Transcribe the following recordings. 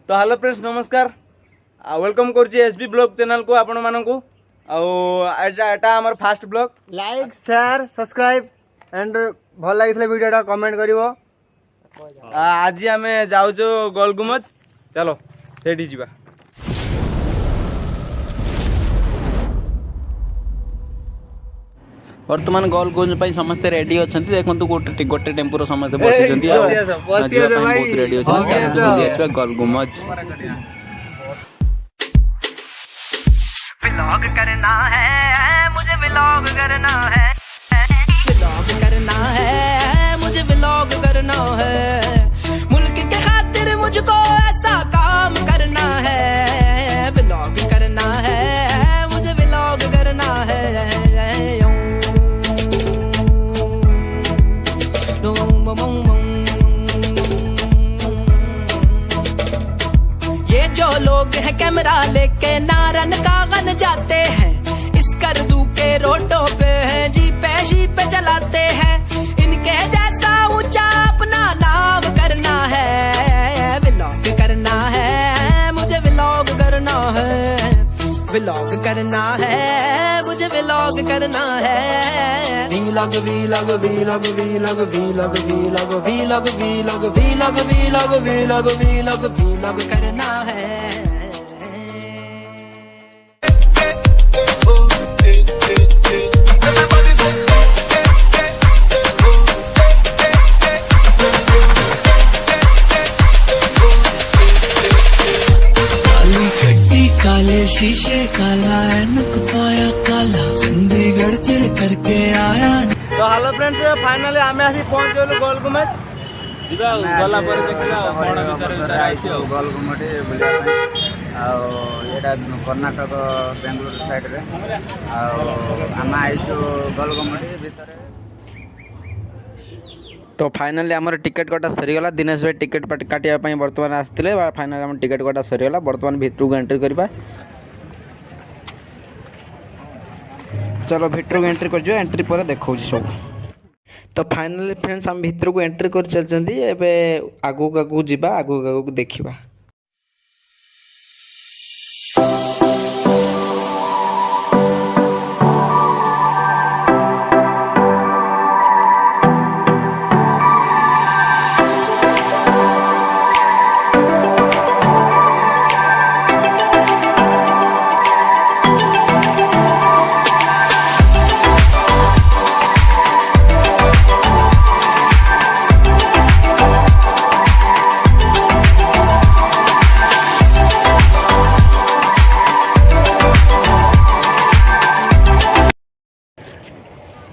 तो hello friends नमस्कार welcome कर एसबी ब्लॉग चैनल को आपण मानू आटा आमर fast blog like share subscribe and भल लगी वीडियो कमेंट करिवो। आज आम जाऊँ गोलगुमज चलो सेठी जीवा। वर्तमान गोलगुमज समस्ते रेडी अच्छा देखो गोटे टेम्पुर समस्त बसी बहुत रेडी अच्छा गोलगुमज व्लॉग करना है मुझे व्लॉग करना है व्लॉग करना है मुझे व्लॉग करना है मुल्क के खातिर मुझको ऐसा काम करना है व्लॉग करना है मुझे व्लॉग करना है ये जो लोग हैं कैमरा लेके नारन कागन जाते हैं इस करदू के रोडों पे हैं जीपे चलाते हैं इनके जैसा ऊंचा अपना नाम करना है व्लॉग करना है मुझे व्लॉग करना है व्लॉग करना है मुझे व्लॉग करना है vlog vlog vlog vlog vlog vlog vlog vlog vlog vlog vlog vlog vlog करना है। काले शीशे काला ऐनक पाया काला चंडीगढ़ तेरे करके आया। तो हेलो फ्रेंड्स फाइनली आम आसी पहुँच गलु गोलगुमज गला गोलगुमटी बुलाया कर्णाटक बेंगलुरु साइड रे आम आईचु गोलगुमटी भितर। तो फाइनली आमर टिकेट कटा सरीगला दिनेश भाई टिकेट काटापी बर्तमान आसते फाइनली आम टिकेट कटा सरीगला बर्तमान भितर को एंट्री करवा। चलो भितर को एंट्री कर एंट्री पर देखा सब। तो फाइनली फ्रेंड्स आम भितर को एंट्री कर चलते आगू आगू जावा आगू आगू देखा।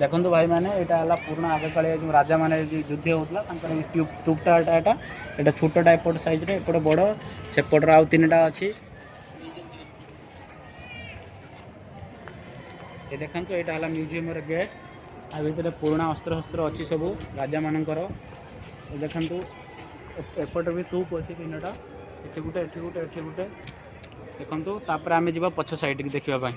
देखो भाई मैंने यहाँ पुराना आगे काले जो राजा मैंने युद्ध होता टूपटा यहाँ छोटा एपट साइज एपट बड़ सेपट आउ तीन टा अच्छी ये देखो यहाँ है म्यूजियम गेट आ भर पुराना अस्त्र शस्त्र अच्छी सब राजा मानकर देखु एपट भी तूप अच्छी तीन टा ये गोटे ये गोटे ये गोटे देखो तापर आम जा पछ साइड की देखापी।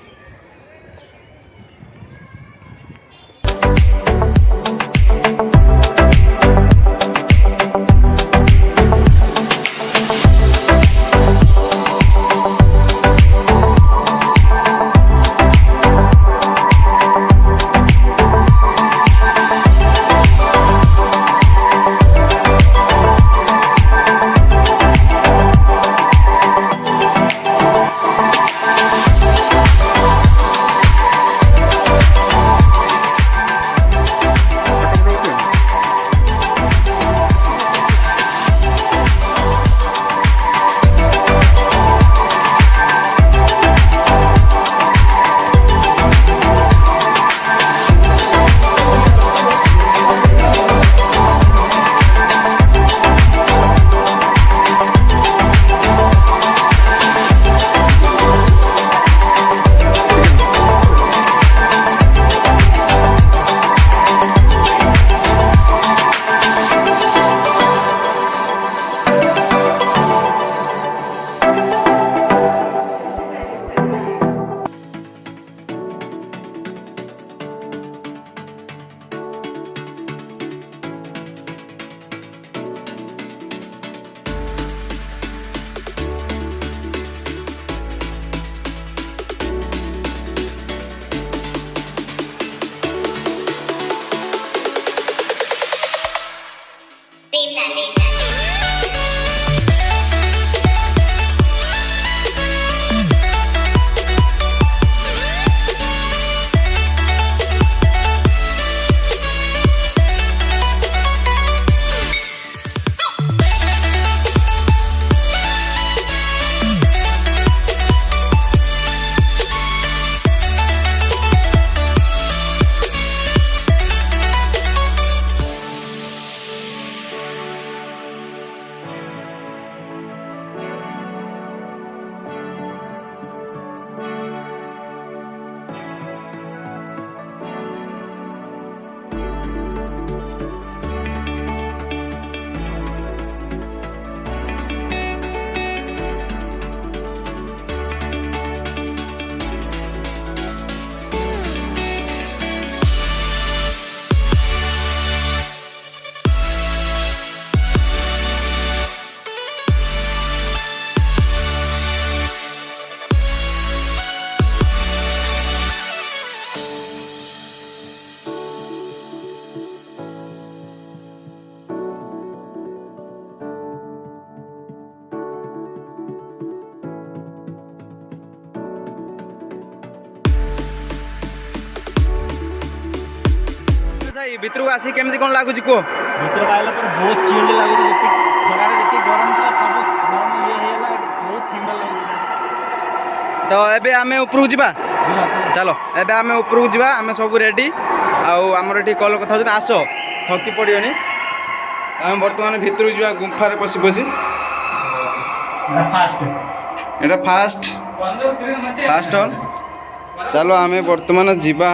भाई भितर को आसी केमती कौन लगुच को ଭିତରକୁ ଆଇଲା ପରେ ବହୁତ ଚିଲ୍ଡ ଲାଗୁଛି ଯେତିକି ଖରାରେ ଯେତିକି ଗରମ ଥିଲା ସବୁ ଗରମ ଇଏ ହେଇଗଲା ବହୁତ ଥଣ୍ଡା ଲାଗୁଛି तो एबे आमे ऊपर जीवा चलो एबे आमे ऊपर जीवा आमे सब रेडी आमर ये कल कथा आस थकी पड़ोनी आम बर्तमान भितर जीवा गुंफार पशि पशि एटा फास्ट हॉल चलो आमे बर्तमान जीवा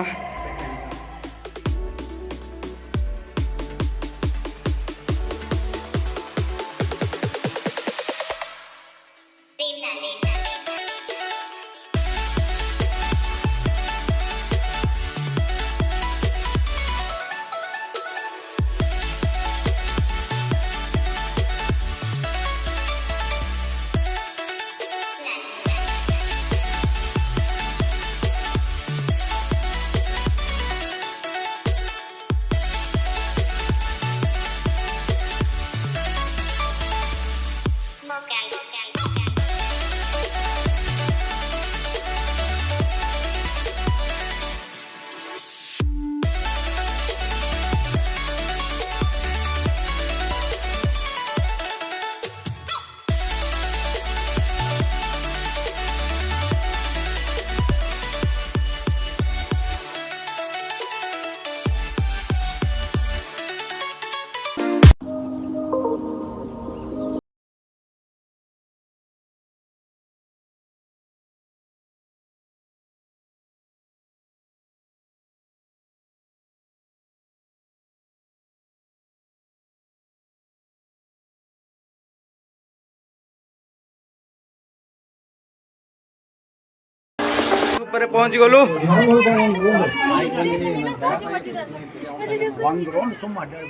ऊपर पहुंच गलु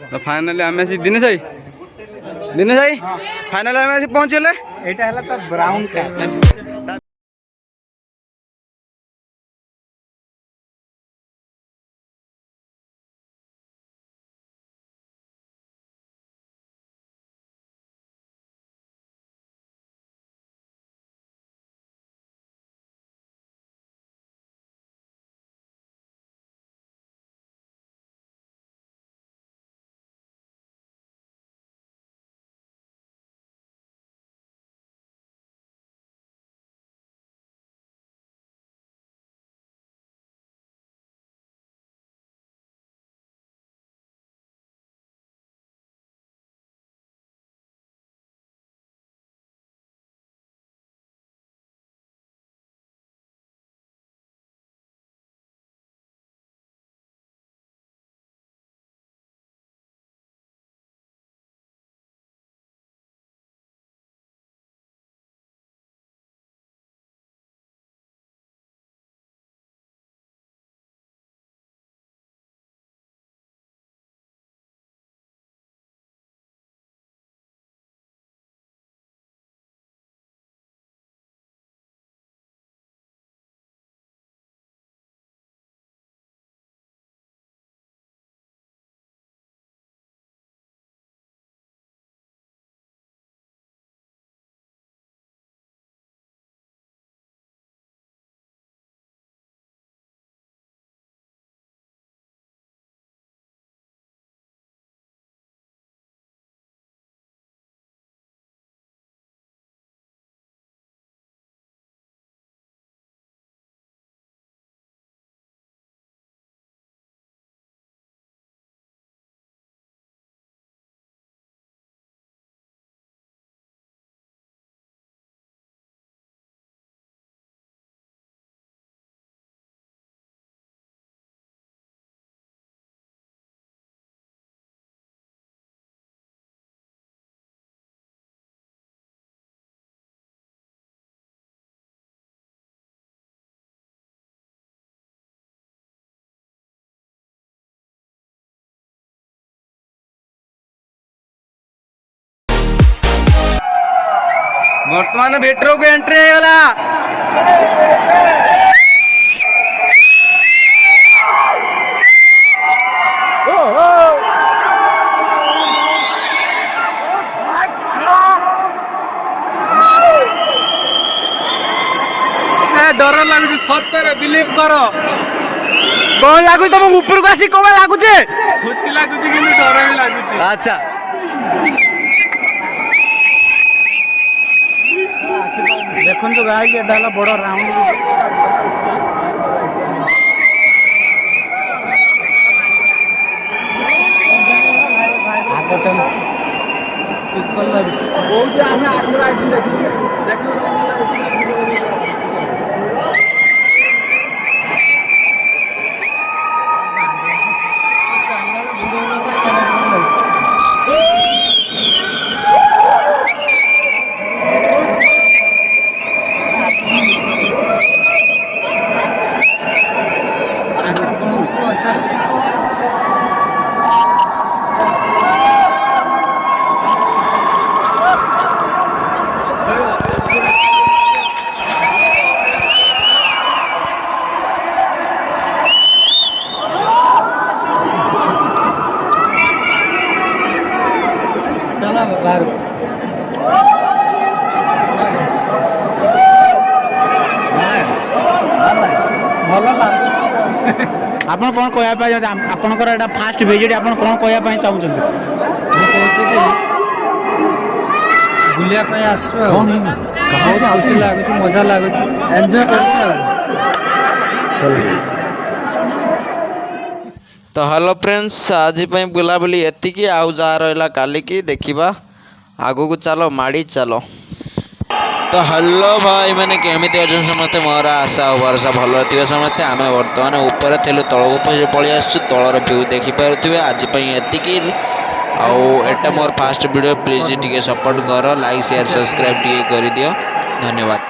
तो फाइनली आम दिनेश भाई फाइनली आम पहुंचले ଏଇଟା ହେଲା ତା ବ୍ରାଉନ୍ ଟ୍ୟାପ୍ बर्तमान भितर को एंट्री होगा डर लगुच सतर बिलीव कर कौन लगुच तुम ऊपर को आसी कौन लगुचे ଖୁସି ଲାଗୁଛି କିନ୍ତୁ ଡର ବି ଲାଗୁଛି। ଆଚ୍ଛା ଦେଖନ୍ତୁ ଗାଈ ଏଟା ହେଲା ବଡ଼ ରାଉଣ୍ଡ। ଆମେ ଆଗରୁ ଆଇଥିଲୁ ଦେଖିଛୁ। ଆପଣ କ'ଣ କହିବା ପାଇଁ ଚାହୁଁଛନ୍ତି? ଆପଣଙ୍କର ଏଇଟା ଫାଷ୍ଟ ଭିଜିଟ୍, ଆପଣ କ'ଣ କହିବା ପାଇଁ ଚାହୁଁଛନ୍ତି? ମୁଁ କହୁଛି କି ବୁଲିବା ପାଇଁ ଆସିଛୁ ଆଉ ଖୁସି ଲାଗୁଛି, ମଜା ଲାଗୁଛି, ଏନ୍ଜୟ କରୁଛୁ ଆଉ। ତ ହ୍ୟାଲୋ ଫ୍ରେଣ୍ଡସ୍, ଆଜି ପାଇଁ ବୁଲାବୁଲି ଏତିକି, ଆଉ ଯାହା ରହିଲା କାଲିକି ଦେଖିବା। ଆଗକୁ ଚାଲ, ମାଡ଼ି ଚାଲ। ତ ହ୍ୟାଲୋ ଭାଇମାନେ, କେମିତି ଅଛନ୍ତି ସମସ୍ତେ? ମୋର ଆଶା ଆଉ ଭରସା ଭଲରେ ଥିବେ ସମସ୍ତେ। ଆମେ ବର୍ତ୍ତମାନ ଉପରେ ଥିଲୁ, ତଳକୁ ପଳେଇ ଆସିଛୁ। ତଳର ଭିଉ ଦେଖିପାରୁଥିବେ। ଆଜି ପାଇଁ ଏତିକି। ଆଉ ଏଟା ମୋର ଫାଷ୍ଟ ଭିଡ଼ିଓ, ପ୍ଲିଜ୍ ଟିକେ ସପୋର୍ଟ କର, ଲାଇକ୍ ସେୟାର ସବସ୍କ୍ରାଇବ୍ ଟିକେ କରିଦିଅ। ଧନ୍ୟବାଦ।